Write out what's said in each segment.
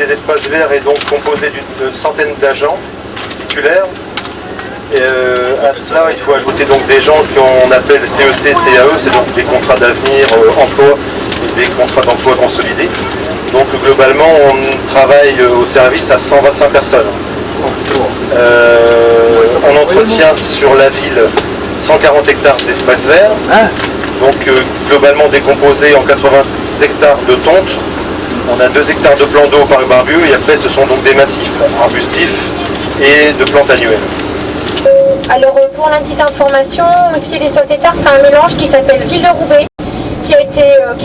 Les espaces verts est donc composé d'une centaine d'agents titulaires. Et à cela, il faut ajouter donc des gens qu'on appelle CEC, CAE, c'est donc des contrats d'avenir, emploi et des contrats d'emploi consolidés. Donc globalement, on travaille au service à 125 personnes. On entretient sur la ville 140 hectares d'espaces verts, donc globalement décomposés en 80 hectares de tonte. On a 2 hectares de plans d'eau par barbieux et après ce sont donc des massifs arbustifs et de plantes annuelles. Alors pour la petite information, Pied des Sols-Tétards, c'est un mélange qui s'appelle Ville de Roubaix, qui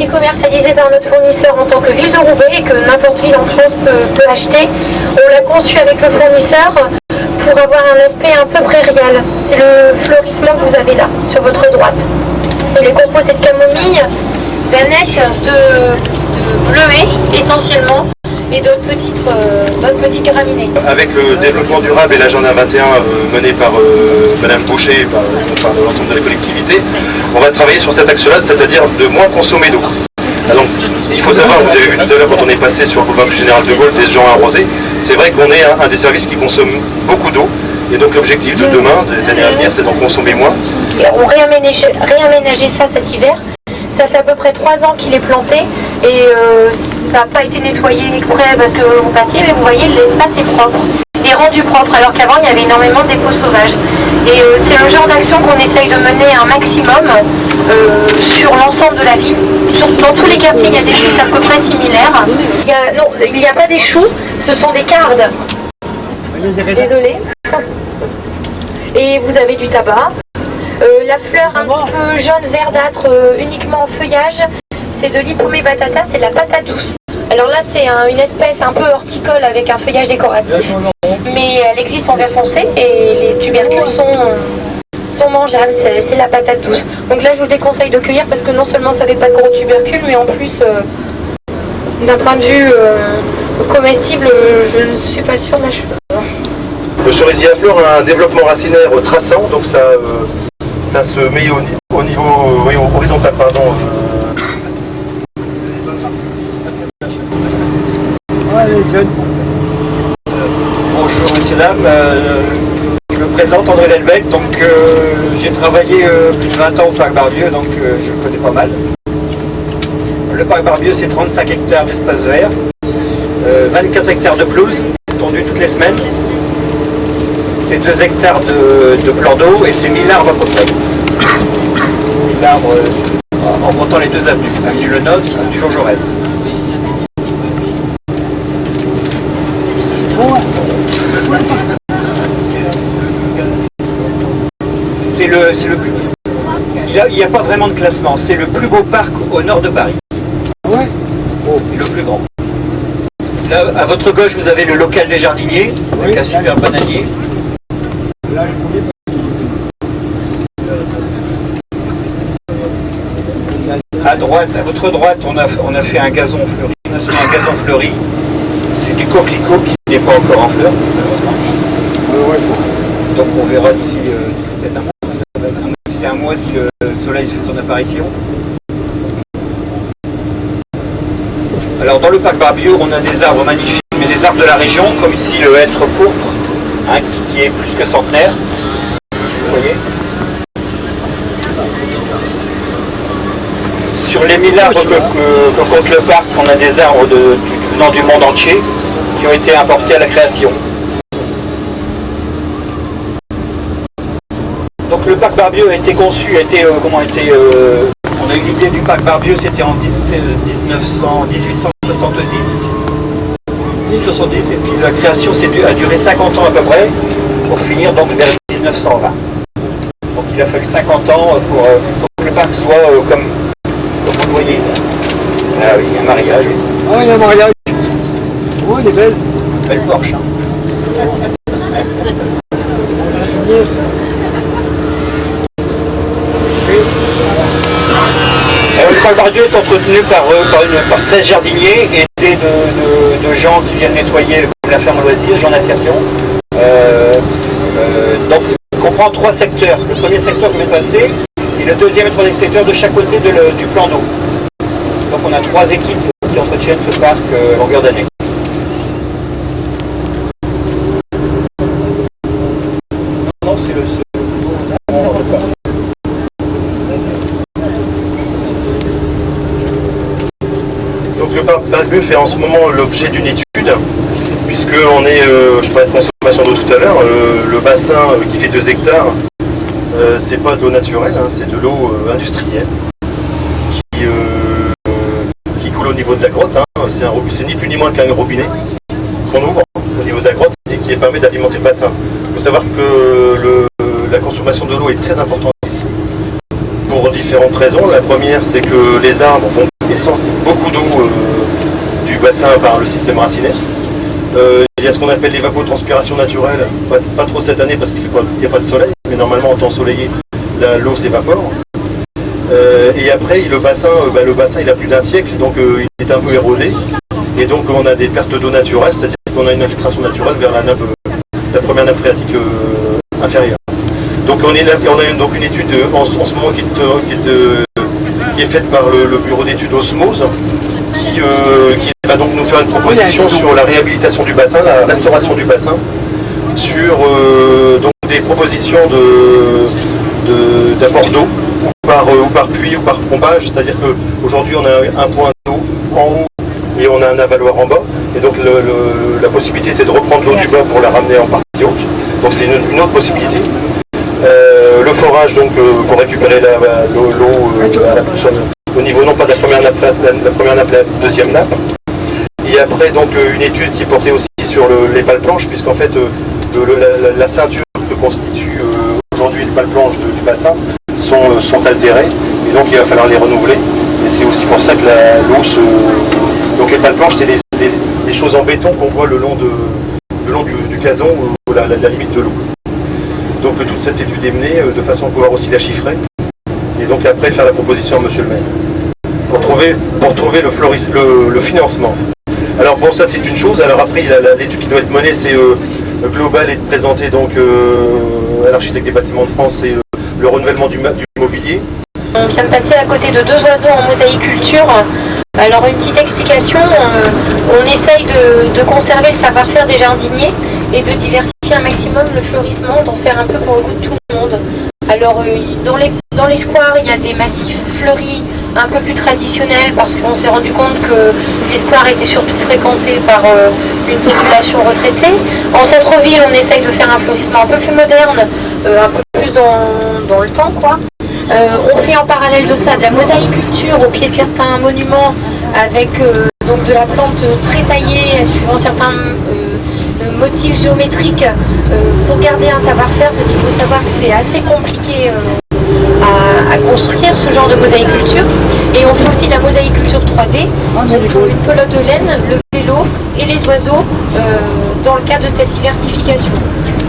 est commercialisé par notre fournisseur en tant que Ville de Roubaix et que n'importe ville en France peut acheter. On l'a conçu avec le fournisseur pour avoir un aspect un peu prairial. C'est le fleurissement que vous avez là, sur votre droite. Il est composé de camomille, d'aneth, de bleuets essentiellement, et d'autres petits graminées. Avec le développement durable et l'agenda 21 mené par Madame Boucher, par l'ensemble de la collectivité, on va travailler sur cet axe-là, c'est-à-dire de moins consommer d'eau. Donc, il faut savoir, vous avez vu tout à l'heure quand on est passé sur le boulevard du Général de Gaulle, des gens arrosés, c'est vrai qu'on est un des services qui consomme beaucoup d'eau, et donc l'objectif de demain, des années à venir, c'est d'en consommer moins. On réaménageait ça cet hiver. Ça fait à peu près 3 ans qu'il est planté et ça n'a pas été nettoyé exprès parce que vous passiez, mais vous voyez l'espace est propre, il est rendu propre alors qu'avant il y avait énormément de dépôts sauvages. Et c'est le genre d'action qu'on essaye de mener un maximum sur l'ensemble de la ville. Dans tous les quartiers il y a des sites à peu près similaires. Il n'y a pas des choux, ce sont des cardes. Désolée. Et vous avez du tabac. La fleur un petit peu jaune verdâtre uniquement en feuillage, c'est de l'Hippomée batata, c'est de la patate douce. Alors là c'est une espèce un peu horticole avec un feuillage décoratif, mais elle existe en vert foncé et les tubercules sont mangeables, c'est la patate douce. Donc là je vous déconseille de cueillir parce que non seulement ça fait pas de gros tubercules, mais en plus d'un point de vue comestible, je ne suis pas sûre de la chose. Le cerisier à fleurs a un développement racinaire traçant, donc ça se met au niveau horizontal, pardon. Bonjour messieurs, dames, je me présente André Delbecq, donc j'ai travaillé plus de 20 ans au parc Barbieux, donc je le connais pas mal. Le parc Barbieux c'est 35 hectares d'espace vert, 24 hectares de pelouse, tondue toutes les semaines. C'est 2 hectares de plans d'eau et c'est 1000 arbres à peu près. 1000 arbres en comptant les 2 avenues, avenue Le Nôtre, avenue Jean Jaurès. C'est le plus... Il n'y a pas vraiment de classement, c'est le plus beau parc au nord de Paris. Ouais. Oh, le plus grand. Là, à votre gauche, vous avez le local des jardiniers, avec un super bananier. À droite, à votre droite, on a fait un gazon fleuri. On a semé un gazon fleuri. C'est du coquelicot qui n'est pas encore en fleurs, malheureusement. Donc on verra d'ici peut-être un mois si le soleil fait son apparition. Alors dans le parc Barbieux, on a des arbres magnifiques, mais des arbres de la région, comme ici le hêtre pourpre, hein, qui est plus que centenaire. Vous voyez. Sur les 1000 arbres que compte le parc, on a des arbres venant du monde entier qui ont été importés à la création. Donc le parc Barbieux a été conçu, on a eu l'idée du parc Barbieux, c'était en 1870, et puis la création a duré 50 ans à peu près, pour finir donc vers 1920. Donc il a fallu 50 ans pour que le parc soit comme vous le voyez ici. Ah oui, il y a un mariage. Ah, il y a un mariage. Oh, elle est belle. Belle Porsche. Le parc Barbieux est entretenu par 13 jardiniers aidés de gens qui viennent nettoyer la ferme loisir, gens d'insertion. Donc il comprend 3 secteurs. Le premier secteur que je vais passer et le deuxième et le troisième secteur de chaque côté du plan d'eau. Donc on a 3 équipes qui entretiennent ce parc longueur d'année. Donc le parc Barbieux fait en ce moment l'objet d'une étude, puisqu'on est, je parlais de consommation d'eau tout à l'heure, le bassin qui fait 2 hectares, c'est pas de l'eau naturelle, hein, c'est de l'eau industrielle qui coule au niveau de la grotte. Hein. C'est ni plus ni moins qu'un robinet qu'on ouvre au niveau de la grotte et qui permet d'alimenter le bassin. Il faut savoir que la consommation de l'eau est très importante ici, pour différentes raisons. La première, c'est que les arbres vont beaucoup d'eau du bassin par le système racinaire. Il y a ce qu'on appelle l'évapotranspiration naturelle, pas trop cette année parce qu'il n'y a pas de soleil, mais normalement en temps ensoleillé, l'eau s'évapore. Et après, le bassin il a plus d'1 siècle, donc il est un peu érodé. Et donc on a des pertes d'eau naturelle, c'est-à-dire qu'on a une infiltration naturelle vers la première nappe phréatique inférieure. Donc on a donc une étude en ce moment qui est faite par le bureau d'études Osmose, qui va donc nous faire une proposition sur la réhabilitation du bassin, la restauration du bassin, sur donc des propositions d'apport d'eau, ou par puits ou par pompage, c'est-à-dire qu'aujourd'hui on a un point d'eau en haut et on a un avaloir en bas, et donc la possibilité c'est de reprendre l'eau du bas pour la ramener en partie haute, donc c'est une autre possibilité. Le forage donc pour récupérer l'eau au niveau non pas de la première nappe, la deuxième nappe. Et après donc une étude qui portait aussi sur les pales planches, puisqu'en fait la ceinture que constitue aujourd'hui les pales planches du bassin sont altérées, et donc il va falloir les renouveler. Et c'est aussi pour ça que l'eau donc les pales planches, c'est des choses en béton qu'on voit le long du gazon ou la limite de l'eau. Donc toute cette étude est menée de façon à pouvoir aussi la chiffrer, et donc après faire la proposition à monsieur le maire pour trouver le financement. Alors bon, ça c'est une chose. Alors après l'étude qui doit être menée, c'est global, et de présenter donc à l'architecte des bâtiments de France, c'est le renouvellement du mobilier. On vient de passer à côté de 2 oiseaux en mosaïculture. Alors une petite explication, on essaye de conserver le savoir-faire des jardiniers et de diversifier un maximum le fleurissement, d'en faire un peu pour le goût de tout le monde. Alors dans les squares, il y a des massifs fleuris un peu plus traditionnels, parce qu'on s'est rendu compte que les squares étaient surtout fréquentés par une population retraitée. En centre-ville, on essaye de faire un fleurissement un peu plus moderne, un peu plus dans le temps, quoi. On fait en parallèle de ça de la mosaïculture au pied de certains monuments, avec donc de la plante très taillée suivant certains motifs géométriques, pour garder un savoir-faire, parce qu'il faut savoir que c'est assez compliqué à construire ce genre de mosaïculture. Et on fait aussi de la mosaïculture 3D, une pelote de laine, le vélo et les oiseaux dans le cadre de cette diversification.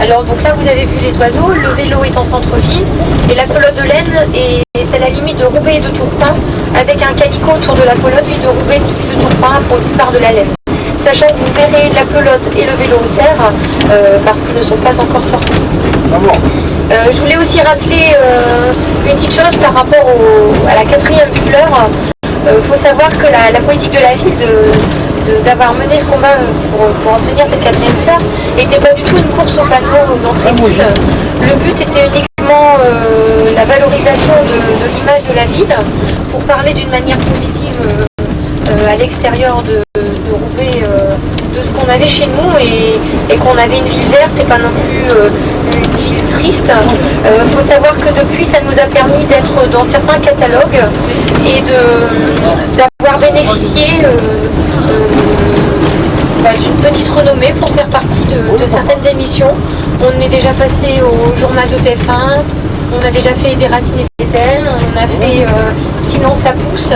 Alors donc là vous avez vu les oiseaux, le vélo est en centre-ville et la pelote de laine est à la limite de Roubaix et de Tourcoing, avec un calicot autour de la pelote, ville de Roubaix puis de Tourcoing pour l'histoire de la laine. Sachant que vous verrez la pelote et le vélo au cerf parce qu'ils ne sont pas encore sortis. Je voulais aussi rappeler une petite chose par rapport à la 4e fleur. Faut savoir que la politique de la ville d'avoir mené ce combat pour obtenir cette 4e fleur n'était pas du tout une course au panneau d'entrée de ville. Le but était uniquement la valorisation de l'image de la ville, pour parler d'une manière positive à l'extérieur de Roubaix de ce qu'on avait chez nous, et qu'on avait une ville verte et pas non plus une ville triste. Faut savoir que depuis, ça nous a permis d'être dans certains catalogues et d'avoir bénéficié d'une petite renommée pour faire partie de certaines émissions. On est déjà passé au journal de TF1, on a déjà fait des Racines et des ailes, on a fait Sinon ça pousse,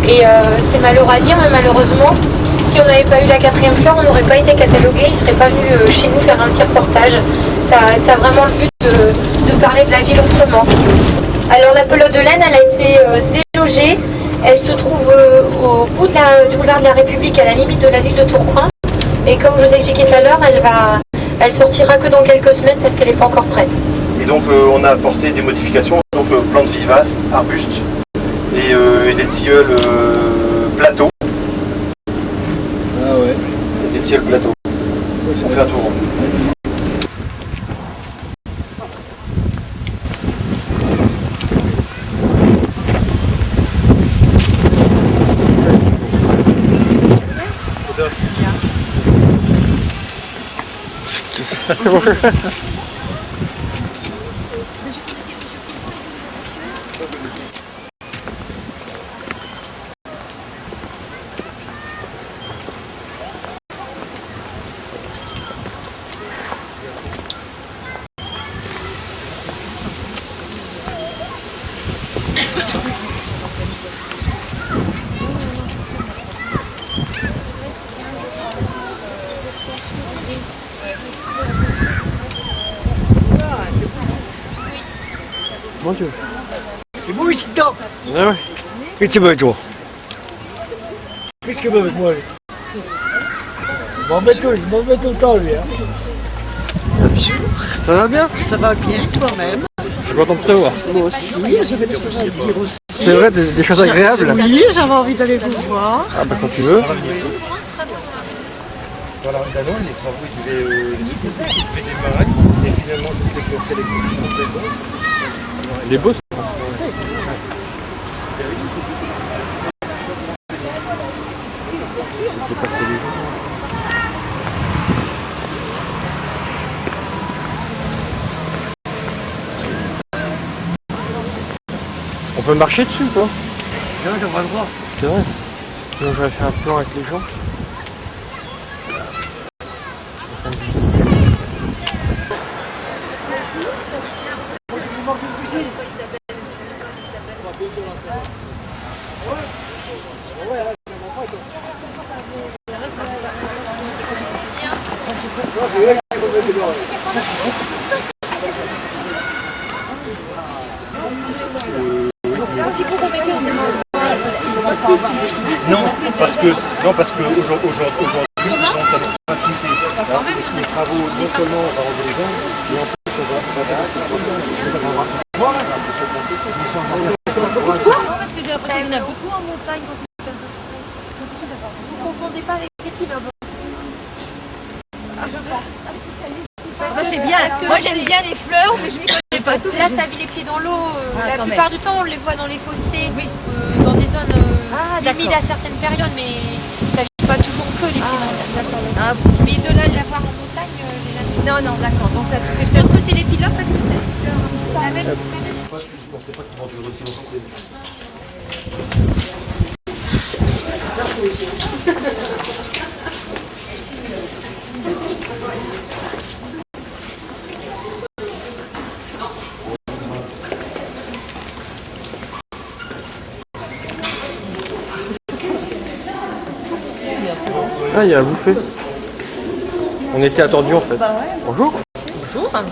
et c'est malheureux à dire, mais malheureusement, si on n'avait pas eu la 4e fleur, on n'aurait pas été catalogué, il ne serait pas venu chez nous faire un petit reportage. Ça a vraiment le but de parler de la ville autrement. Alors la pelote de laine, elle a été délogée, elle se trouve au bout du boulevard de la République, à la limite de la ville de Tourcoing. Et comme je vous ai expliqué tout à l'heure, elle sortira que dans quelques semaines parce qu'elle n'est pas encore prête. Et donc on a apporté des modifications, donc plantes vivaces, arbustes et des tilleuls plateaux. Ah ouais. Des tilleuls plateaux. On fait un tour. Mon Dieu. Il bouge dedans. Ah ouais. Qu'est-ce que tu veux, toi? Qu'est-ce qu'il veut avec moi lui? Il m'embête tout le temps lui. Hein. Ça va bien? Ça va bien, toi-même? Je suis content de te voir. Moi aussi, j'avais des choses à dire aussi. C'est vrai, des choses agréables? Oui, j'avais envie d'aller vous voir. Ah bah quand tu veux. Dans la rue d'Allon, les travaux, il devait démarrer. Et finalement, je ne sais plus quelle conditions. Il est beau ça. J'ai passé les jours. On peut marcher dessus ou pas? Non, j'ai pas le droit. C'est vrai. Sinon j'aurais fait un plan avec les gens. Non, parce que aujourd'hui, ils sont comme facilité. Les travaux, non seulement on va rendre les gens, mais en plus on va Parce que j'ai l'impression qu'il y en a beaucoup en montagne quand il fait un peu frais. Vous ne confondez pas avec les pilobes. Ça c'est bien. Moi j'aime bien les fleurs, mais je ne connais pas tout. Là, ça vit les pieds dans l'eau. La quand plupart du temps, on les voit dans les fossés, Oui. dans des zones humides d'accord. à certaines périodes, mais ça vit pas toujours que les pieds dans l'eau. Ah, Mais de là à l'avoir en montagne, j'ai jamais. non, non, d'accord. Donc ça Je pense que c'est les pilobes parce que ça la même. On ne sait pas si on va durer aussi longtemps que Ah, il y a à bouffer. On était attendus en fait. Bonjour. Bonjour. Ça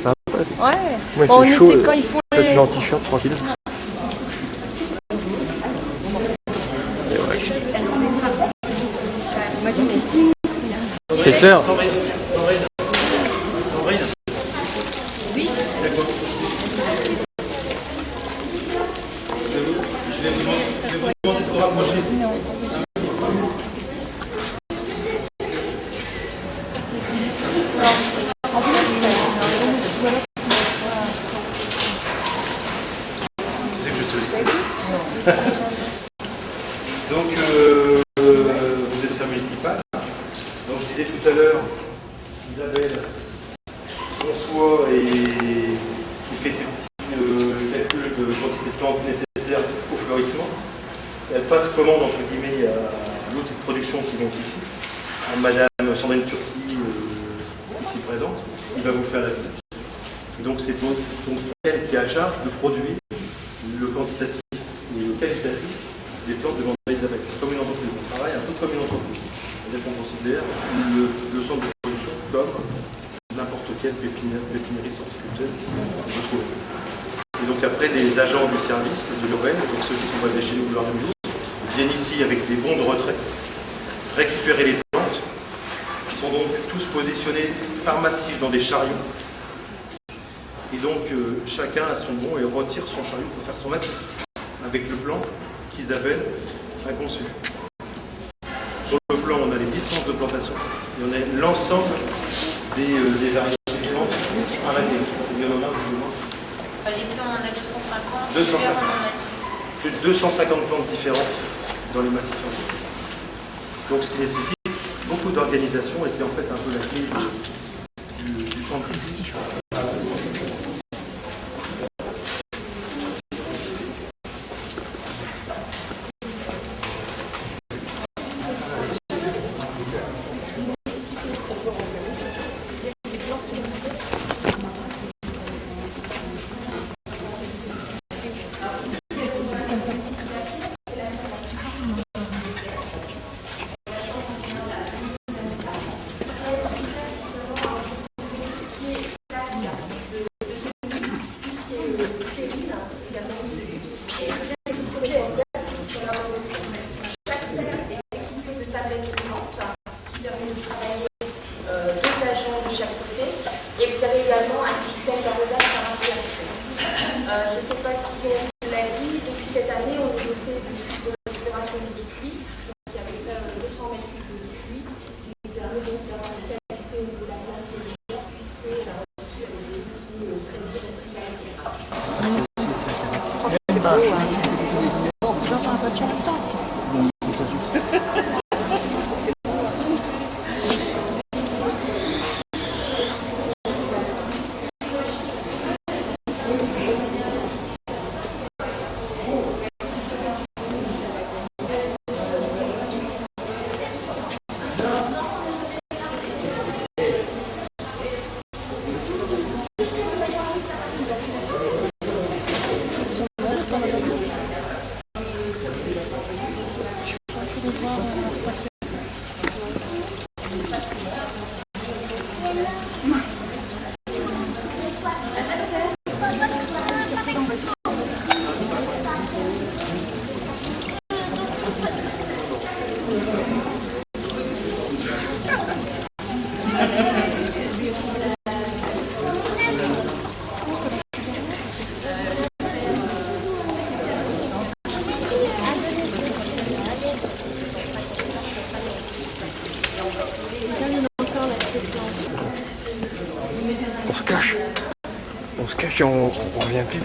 va? Ouais. Moi Bon, il on fait chaud. était quand il faut Je les... vais en t-shirt tranquille. Et ouais. C'est clair. Donc, vous êtes au service municipal. Donc, je disais tout à l'heure, Isabelle conçoit et qui fait ses petits calculs de quantité de plantes nécessaires au fleurissement. Elle passe commande, entre guillemets, à l'outil de production qui est donc ici, à Madame Sandrine Turki, ici présente. Il va vous faire la visite. Et donc, c'est donc elle qui a à charge de produire le quantitatif et le qualitatif des plantes de Isabelle. C'est comme une entreprise. On travaille un peu comme une entreprise. C'est-à-dire qu'on considère le centre de production comme n'importe quel pépiniériste horticulteur. Et donc après, les agents du service de l'URL, donc ceux qui sont basés chez nous, Boulevard de Mulhouse, viennent ici avec des bons de retrait, récupérer les plantes, qui sont donc tous positionnés par massif dans des chariots. Et donc chacun a son bon et retire son chariot pour faire son massif, avec le plan qu'Isabelle a conçu. Sur le plan, on a les distances de plantation et on a l'ensemble des variétés de plantes arrêtées. Il y en a plus ou moins. À l'été, on en a 250. 250. L'hiver, on en a 10. Plus de 250 plantes différentes dans les massifs. Donc ce qui nécessite beaucoup d'organisation et c'est en fait un peu la clé du centre. On se cache et on revient plus.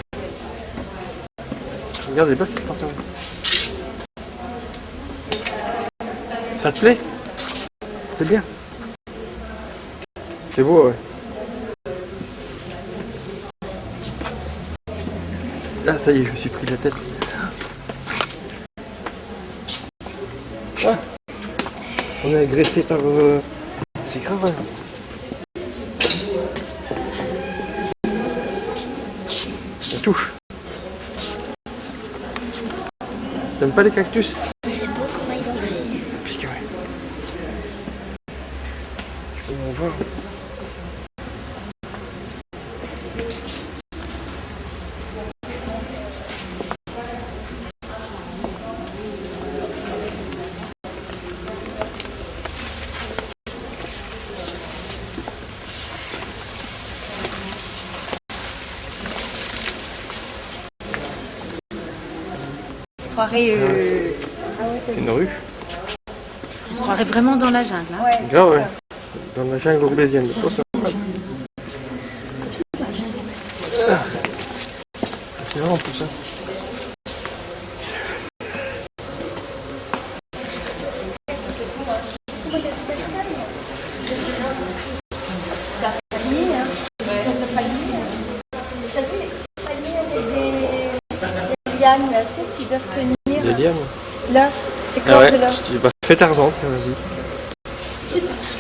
Regarde les bœufs qui partent. Ça te plaît? C'est bien. C'est beau, ouais. Ah, ça y est, je me suis pris la tête. Ah, on est agressé par... C'est grave, hein. Ça touche. T'aimes pas les cactus? C'est beau comment ils ont fait. Pique, ouais. On va voir. C'est une rue. On se croirait vraiment dans la jungle. Hein. Grave, ouais. Dans la jungle ourlésienne. C'est vraiment tout ça. Lianes, là, tu sais, qui doivent se tenir. Des lianes. Là, c'est Ah quoi ouais, de là? bah, fais Tarzan, tiens, vas-y.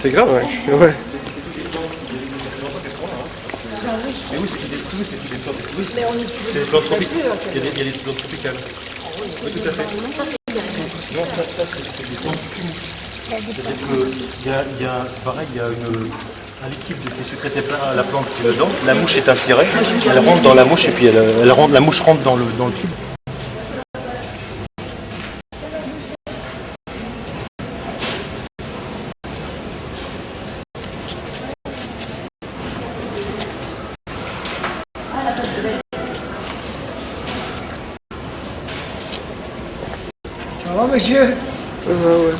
C'est grave, ouais. Ouais. Mais oui, c'est des plantes tropicales. Il y a des plantes tropicales. Oui, tout à fait. Non, ça c'est des plantes plumes. C'est pareil, il y a un liquide qui est sécrété à la plante qui est dedans. La mouche est insérée, elle rentre dans la mouche et puis la mouche rentre dans le tube. Ça va, monsieur? Ouais.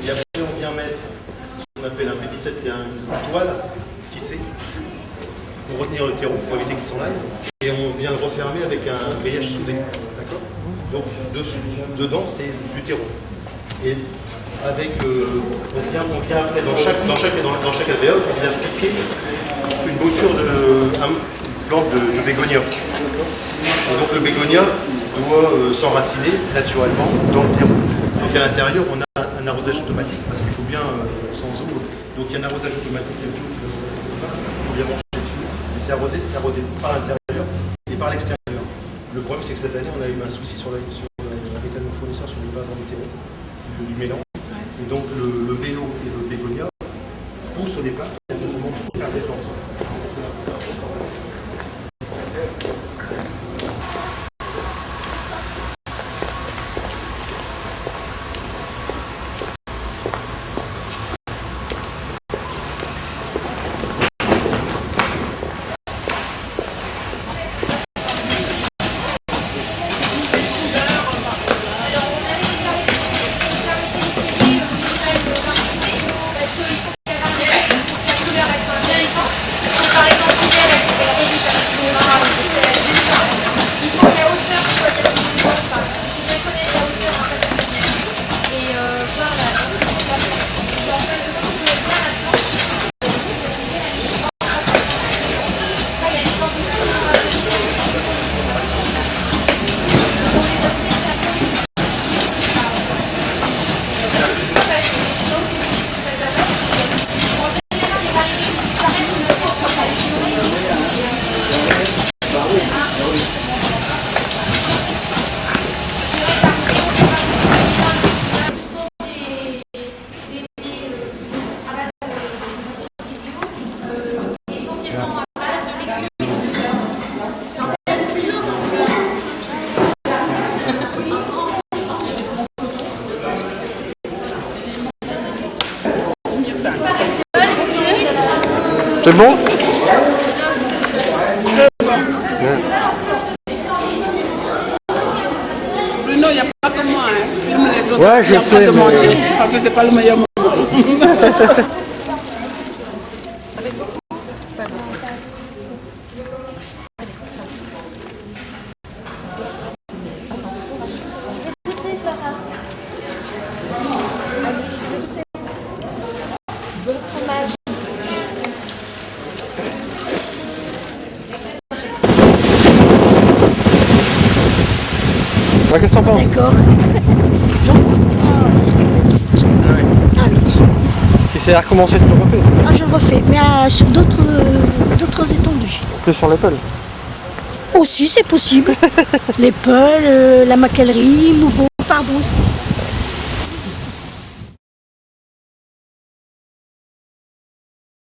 Et après on vient mettre ce qu'on appelle un P17, c'est une toile tissée pour retenir le terreau, pour éviter qu'il s'en aille. Et on vient le refermer avec un grillage soudé. D'accord? Donc dedans c'est du terreau. Et avec on vient après dans chaque alvéole, on vient piquer une bouture de plante de bégonia. Et donc le bégonia doit s'enraciner naturellement dans le terreau. Donc à l'intérieur, on a un arrosage automatique, parce qu'il faut bien sans eau. Donc il y a un arrosage automatique, on vient brancher dessus. Et c'est arrosé par l'intérieur et par l'extérieur. Le problème, c'est que cette année, on a eu un souci avec un de nos fournisseurs sur les vases en météo, du mélange. Et donc le vélo et le bégonia poussent au départ, et à un certain moment, pour faire des plantes. C'est bon? Bruno, il n'y a pas que moi, hein. Filme les autres. Ouais, je sais. De manger, parce que c'est pas le meilleur moment. Ouais, qu'est-ce que t'en penses? D'accord. Ah oui. Si c'est à recommencer, c'est le refait. Ah, je le refais, mais sur d'autres étendues. Que sur l'Apple. Aussi, c'est possible. Les peuls, la maquellerie, Mouveau, pardon, excusez.